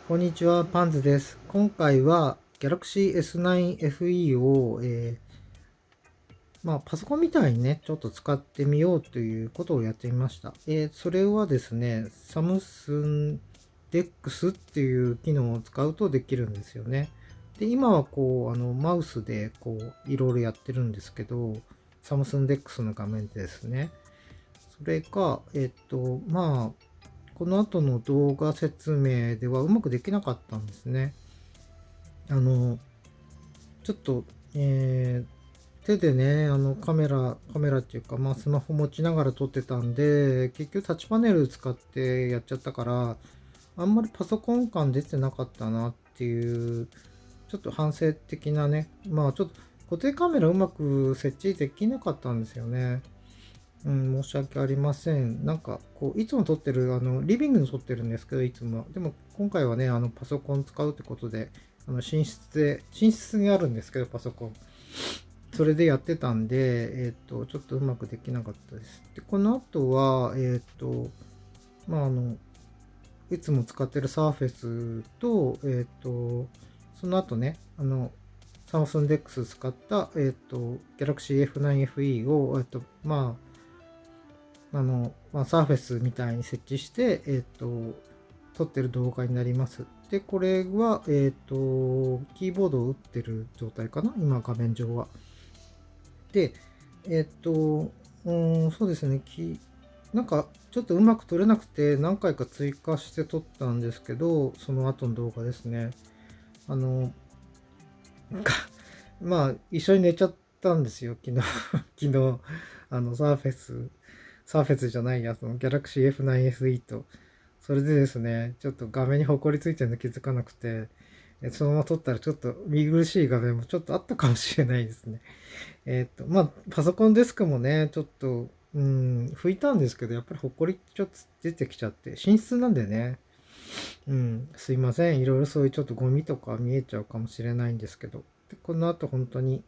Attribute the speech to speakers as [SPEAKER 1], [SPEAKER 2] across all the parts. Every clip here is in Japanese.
[SPEAKER 1] こんにちは、パンズです。今回は Galaxy S9 FE を、パソコンみたいにね、ちょっと使ってみようということをやってみました。それはですね、サムスン DeX っていう機能を使うとできるんですよね。で、今はマウスでいろいろやってるんですけど、サムスン DeX の画面でですね。それが、この後の動画説明ではうまくできなかったんですね。あの、ちょっと、手でね、カメラっていうか、スマホ持ちながら撮ってたんで、結局タッチパネル使ってやっちゃったから、あんまりパソコン感出てなかったなっていう、ちょっと反省的なね、ちょっと固定カメラうまく設置できなかったんですよね。うん、申し訳ありません。いつも撮ってる、リビングで撮ってるんですけど、いつも。でも、今回はね、パソコン使うってことで、寝室にあるんですけど、パソコン。それでやってたんで、ちょっとうまくできなかったです。で、この後は、まあ、あの、いつも使ってるサーフェスと、その後ね、サムスン DeX 使った、Galaxy F9 FE を、サーフェスみたいに設置して、撮ってる動画になります。で、これは、キーボードを打ってる状態かな今、画面上は。で、えっと、そうですね。ちょっとうまく撮れなくて、何回か追加して撮ったんですけど、その後の動画ですね。あの、一緒に寝ちゃったんですよ、昨日。昨日、サーフェスじゃないや、その Galaxy F9 FE と。それでですね、ちょっと画面にホコリついてるの気づかなくて、そのまま撮ったらちょっと見苦しい画面もちょっとあったかもしれないですね。パソコンデスクもね、ちょっと、拭いたんですけど、やっぱりホコリちょっと出てきちゃって、寝室なんでね、すいません。いろいろそういうちょっとゴミとか見えちゃうかもしれないんですけど、でこの後本当に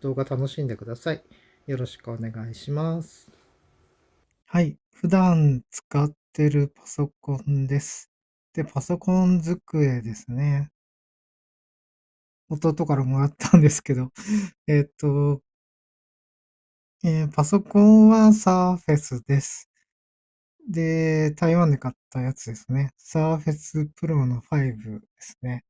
[SPEAKER 1] 動画楽しんでください。よろしくお願いします。はい。普段使ってるパソコンです。で、パソコン机ですね。弟からもらったんですけど、えっと、パソコンはサーフェスです。で、台湾で買ったやつですね。サーフェスプロの5ですね。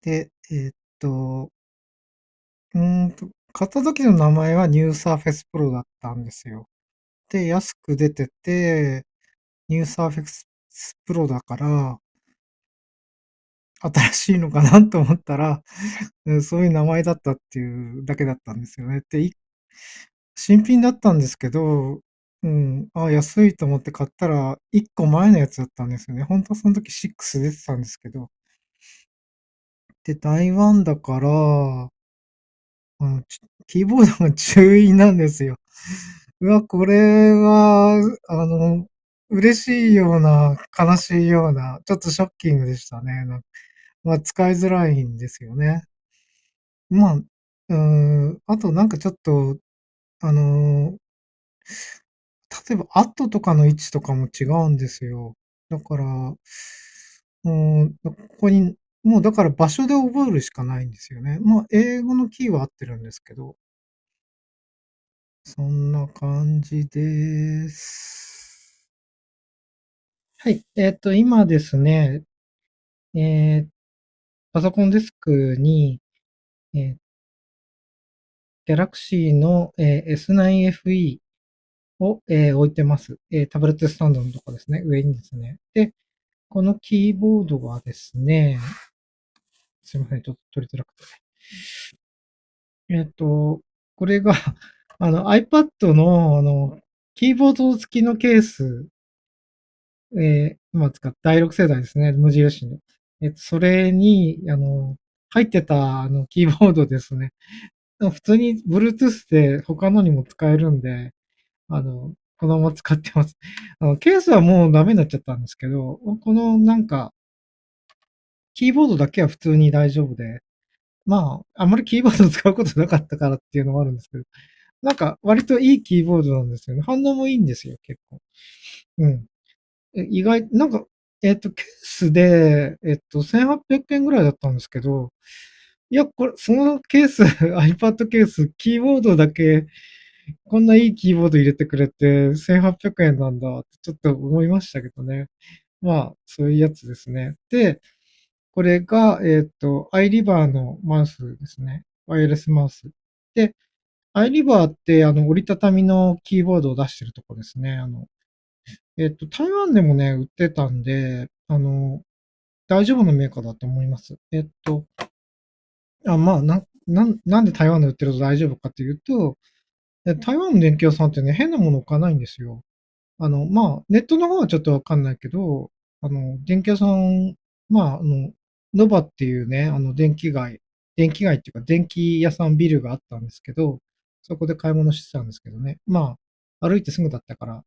[SPEAKER 1] で、買った時の名前はニューサーフェスプロだったんですよ。で、安く出てて、ニューサーフェスプロだから、新しいのかなと思ったら、そういう名前だったっていうだけだったんですよね。で、新品だったんですけど、安いと思って買ったら、1個前のやつだったんですよね。本当はその時6出てたんですけど。で、台湾だから、キーボードが注意なんですよ。うわ、これは、嬉しいような、悲しいような、ちょっとショッキングでしたね。使いづらいんですよね。まあ、あとちょっと、あの、例えば、アットとかの位置とかも違うんですよ。だから、ここに、もうだから場所で覚えるしかないんですよね。英語のキーは合ってるんですけど、そんな感じです。はい。今ですね、えーパソコンデスクに、えー Galaxy の、S9 FE を、置いてます。タブレットスタンドのとこですね。上にですね。で、このキーボードはですね、すいません、ちょっと取りづらくて。これがiPad の、キーボード付きのケース、今使った第6世代ですね、無印の。それに、入ってた、キーボードですね。普通に Bluetooth で他のにも使えるんで、このまま使ってます。ケースはもうダメになっちゃったんですけど、このキーボードだけは普通に大丈夫で、あまりキーボードを使うことなかったからっていうのもあるんですけど、割といいキーボードなんですよね。反応もいいんですよ、結構。うん。意外、ケースで、1800円ぐらいだったんですけど、いや、そのケース、iPad ケース、キーボードだけ、こんないいキーボード入れてくれて、1800円なんだってちょっと思いましたけどね。まあ、そういうやつですね。で、これが、iRiver のマウスですね。ワイヤレスマウス。で、iRiver って、折りたたみのキーボードを出してるとこですね。台湾でもね、売ってたんで、大丈夫なメーカーだと思います。まあ、なんで台湾で売ってると大丈夫かっていうと、台湾の電気屋さんってね、変なもの置かないんですよ。まあ、ネットの方はちょっとわかんないけど、電気屋さん、まあ、ノバっていうね、電気街っていうか、電気屋さんビルがあったんですけど、そこで買い物してたんですけどね。まあ、歩いてすぐだったから、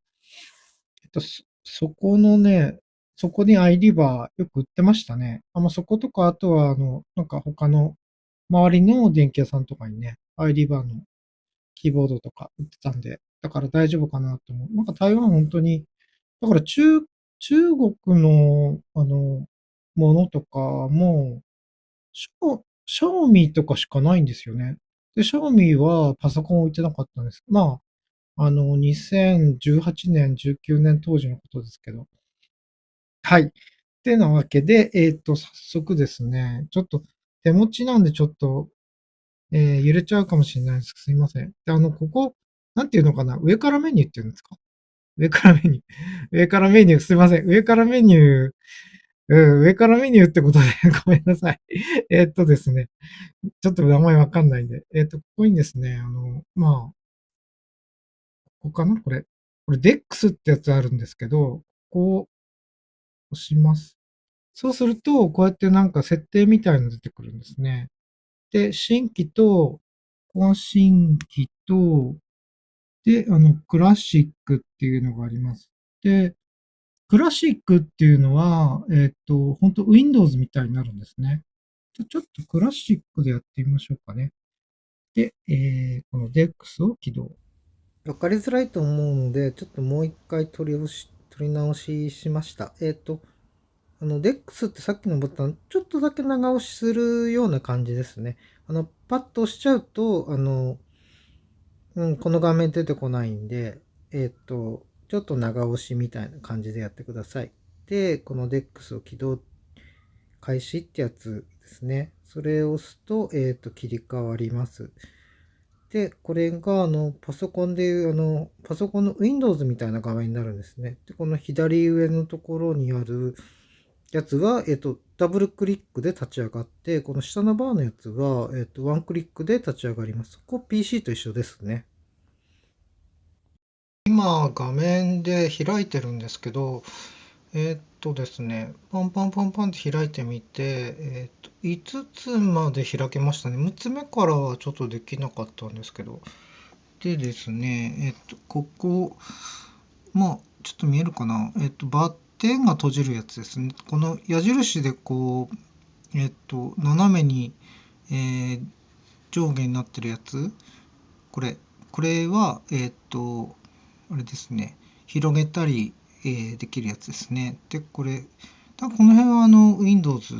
[SPEAKER 1] そこのね、そこに iRiver よく売ってましたね。そことか、あとは、なんか他の周りの電気屋さんとかにね、iRiver のキーボードとか売ってたんで、だから大丈夫かなと思う。なんか台湾本当に、だから中国の、ものとかも、シャオミとかしかないんですよね。で、シャオミはパソコン置いてなかったんです。まあ、2018年、19年当時のことですけど。はい。ってなわけで、早速ですね、ちょっと手持ちなんでちょっと揺れちゃうかもしれないです。すいません。で、ここ、なんていうのかな、上からメニューっていうんですか？上からメニュー。上からメニュー、すいません。上からメニュー、上からメニューってことでごめんなさい。ですね、ちょっと名前わかんないんで。ここにですね、まあ、ここかなこれ。これ、DEX ってやつあるんですけど、ここを押します。そうすると、こうやってなんか設定みたいの出てくるんですね。で、新規と、この新規と、で、クラシックっていうのがあります。で、クラシックっていうのは、本当 Windows みたいになるんですね。ちょっとクラシックでやってみましょうかね。で、この DEX を起動。わかりづらいと思うので、ちょっともう一回取り直ししました。DEX ってさっきのボタン、ちょっとだけ長押しするような感じですね。パッと押しちゃうと、この画面出てこないんで、ちょっと長押しみたいな感じでやってください。で、この DEX を起動開始ってやつですね。それを押すと、切り替わります。で、これが、パソコンでいう、パソコンの Windows みたいな画面になるんですね。で、この左上のところにあるやつは、ダブルクリックで立ち上がって、この下のバーのやつは、ワンクリックで立ち上がります。ここ PC と一緒ですね。今、画面で開いてるんですけど、ですね、パンパンパンパンって開いてみて、5つまで開けましたね。6つ目からはちょっとできなかったんですけど。でですね、ここ、まあ、ちょっと見えるかな。バッテンが閉じるやつですね。この矢印でこう、斜めに、えー上下になってるやつ、これ、これは、あれですね、広げたり、できるやつですね。で、これ、多分この辺はWindows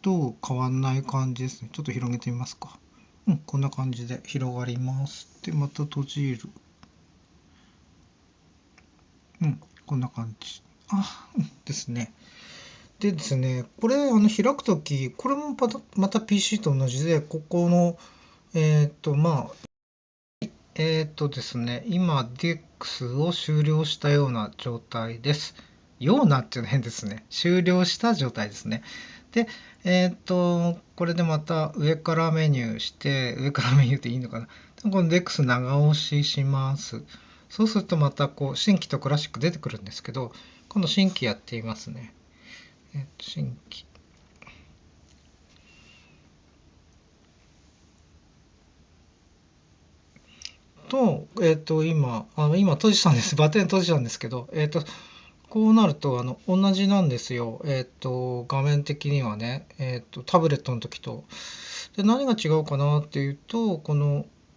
[SPEAKER 1] と変わんない感じですね。ちょっと広げてみますか。こんな感じで広がります。で、また閉じる。こんな感じ。ですね。でですね、これ、開くとき、これもまた PC と同じで、ここの、まあ、ですね、今、DX を終了したような状態です。ようなっていうのは変ですね。終了した状態ですね。で、これでまた上からメニューして、上からメニューっていいのかな。この DX 長押しします。そうするとまたこう、新規とクラシック出てくるんですけど、今度新規やってみますね。新規。と、今閉じたんです。バッテン閉じたんですけど、こうなると、同じなんですよ。画面的にはね、タブレットの時と。で、何が違うかなっていうと、こ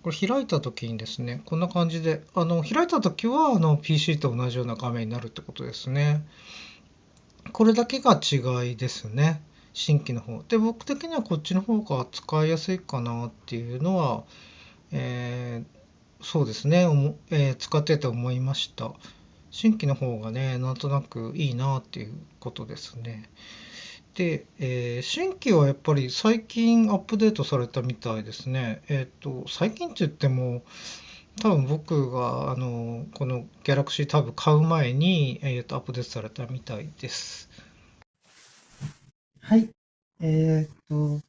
[SPEAKER 1] れ開いた時にですね、こんな感じで、開いた時は、PC と同じような画面になるってことですね。これだけが違いですね。新規の方。で、僕的にはこっちの方が使いやすいかなっていうのは、えそうですね、使ってて思いました。新規の方がね、なんとなくいいなっていうことですね。で、新規はやっぱり最近アップデートされたみたいですね。最近って言っても、多分僕がこの Galaxy Tab 買う前に、アップデートされたみたいです。はい。えーっと、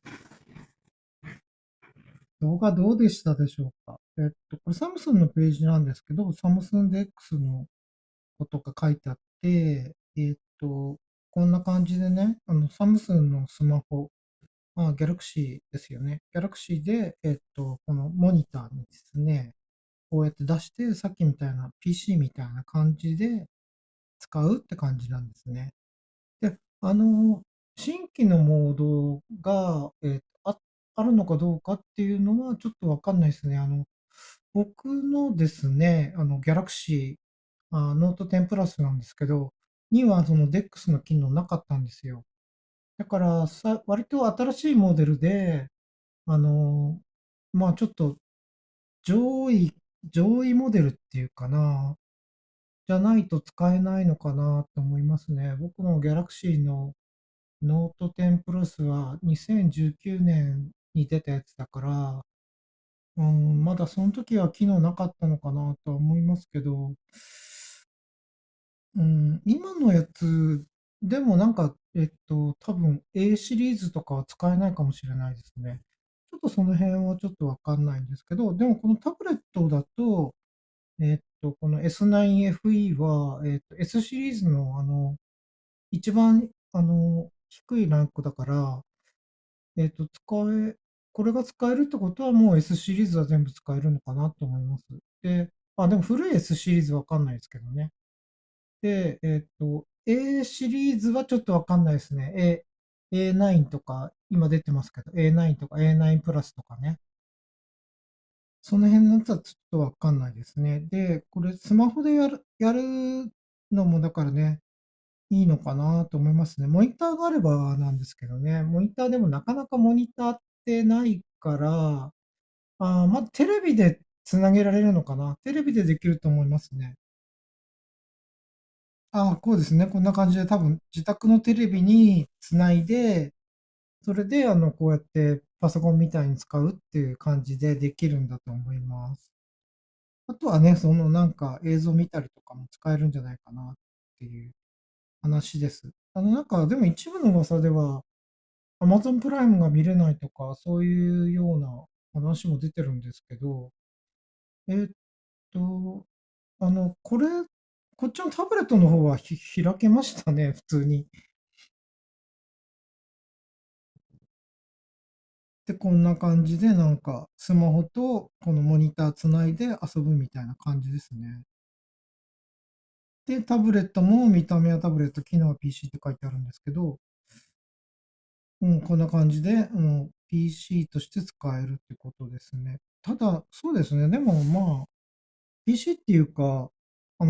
[SPEAKER 1] 動画どうでしたでしょうか。これサムスンのページなんですけど、サムスンで X のことが書いてあって、こんな感じでね、サムスンのスマホ、ギャラクシーですよね。ギャラクシーで、このモニターにですね、こうやって出して、さっきみたいな PC みたいな感じで使うって感じなんですね。で、新規のモードが、あるのかどうかっていうのはちょっとわかんないですね。僕のですね、Galaxy、ノート10プラスなんですけど、にはその DeX の機能なかったんですよ。だから割と新しいモデルで、あの、ちょっと上位、上位モデルっていうかな、じゃないと使えないのかなと思いますね。僕の Galaxy のノート10プラスは2019年に出たやつだから、まだその時は機能なかったのかなとは思いますけど、今のやつでもなんか、多分 A シリーズとかは使えないかもしれないですね。ちょっとその辺はちょっとわかんないんですけど、でもこのタブレットだと、この S9FE は、S シリーズの一番低いランクだから、えっと、使え、これが使えるってことはもう S シリーズは全部使えるのかなと思います。で、でも古い S シリーズわかんないですけどね。で、A シリーズはちょっとわかんないですね。A9 とか、今出てますけど、A9 とか A9 プラスとかね。その辺のやつはちょっとわかんないですね。で、これスマホでやるのもだからね、いいのかなと思いますね。モニターがあればなんですけどね。モニターでもなかなかモニターってないから、まずテレビでつなげられるのかな。テレビでできると思いますね。こうですね。こんな感じで多分自宅のテレビにつないで、それでこうやってパソコンみたいに使うっていう感じでできるんだと思います。あとはね、そのなんか映像見たりとかも使えるんじゃないかなっていう話です。なんかでも一部の噂では Amazon プライムが見れないとか、そういうような話も出てるんですけど、えーっと、こっちのタブレットの方は開けましたね、普通に。で、こんな感じで、なんか、スマホとこのモニターつないで遊ぶみたいな感じですね。で、タブレットも見た目はタブレット、機能は PC って書いてあるんですけど、こんな感じで、PC として使えるってことですね。ただ、そうですね。でもPC っていうか、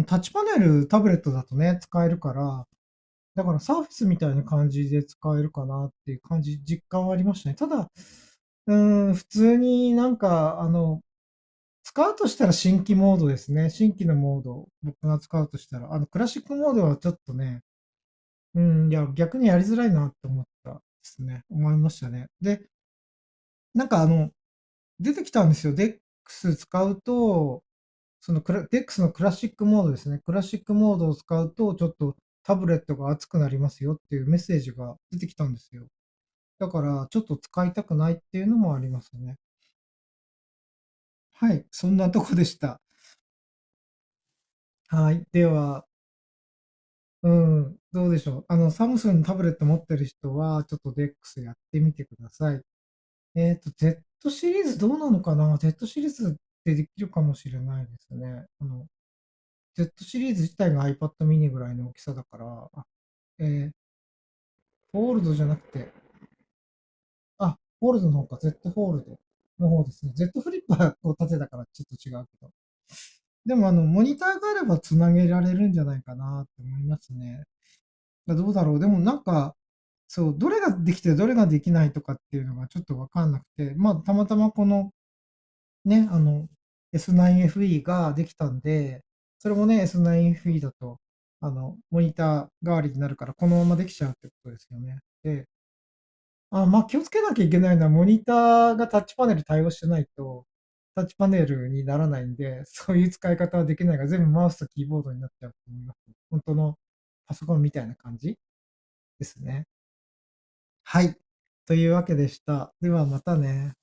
[SPEAKER 1] タッチパネルタブレットだとね、使えるから、だからサーフィスみたいな感じで使えるかなっていう感じ、実感はありましたね。ただ、普通になんか、使うとしたら新規モードですね。新規のモード、僕が使うとしたら、クラシックモードはちょっとね、いや、逆にやりづらいなって思ったですね。思いましたね。で、なんか出てきたんですよ。DEX 使うと、DEX のクラシックモードですね。クラシックモードを使うと、ちょっとタブレットが熱くなりますよっていうメッセージが出てきたんですよ。だから、ちょっと使いたくないっていうのもありますね。はい、そんなとこでした。はい。では、どうでしょう。サムスンのタブレット持ってる人は、ちょっと DEX やってみてください。Z シリーズどうなのかな？ Z シリーズってできるかもしれないですね。Z シリーズ自体が iPad mini ぐらいの大きさだから、えーフォールドじゃなくて、フォールドの方か、Z フォールドの方ですね。Z フリップはこう縦だからちょっと違うけど。でもモニターがあればつなげられるんじゃないかなって思いますね。どうだろう。でもなんか、そう、どれができてどれができないとかっていうのがちょっとわかんなくて、まあ、たまたまこのね、S9FE ができたんで、それもね、S9FE だと、モニター代わりになるから、このままできちゃうってことですよね。で、まあ、気をつけなきゃいけないのは、モニターがタッチパネル対応してないと、タッチパネルにならないんで、そういう使い方はできないが、全部マウスとキーボードになっちゃうと思います。本当のパソコンみたいな感じですね。はい。というわけでした。ではまたね。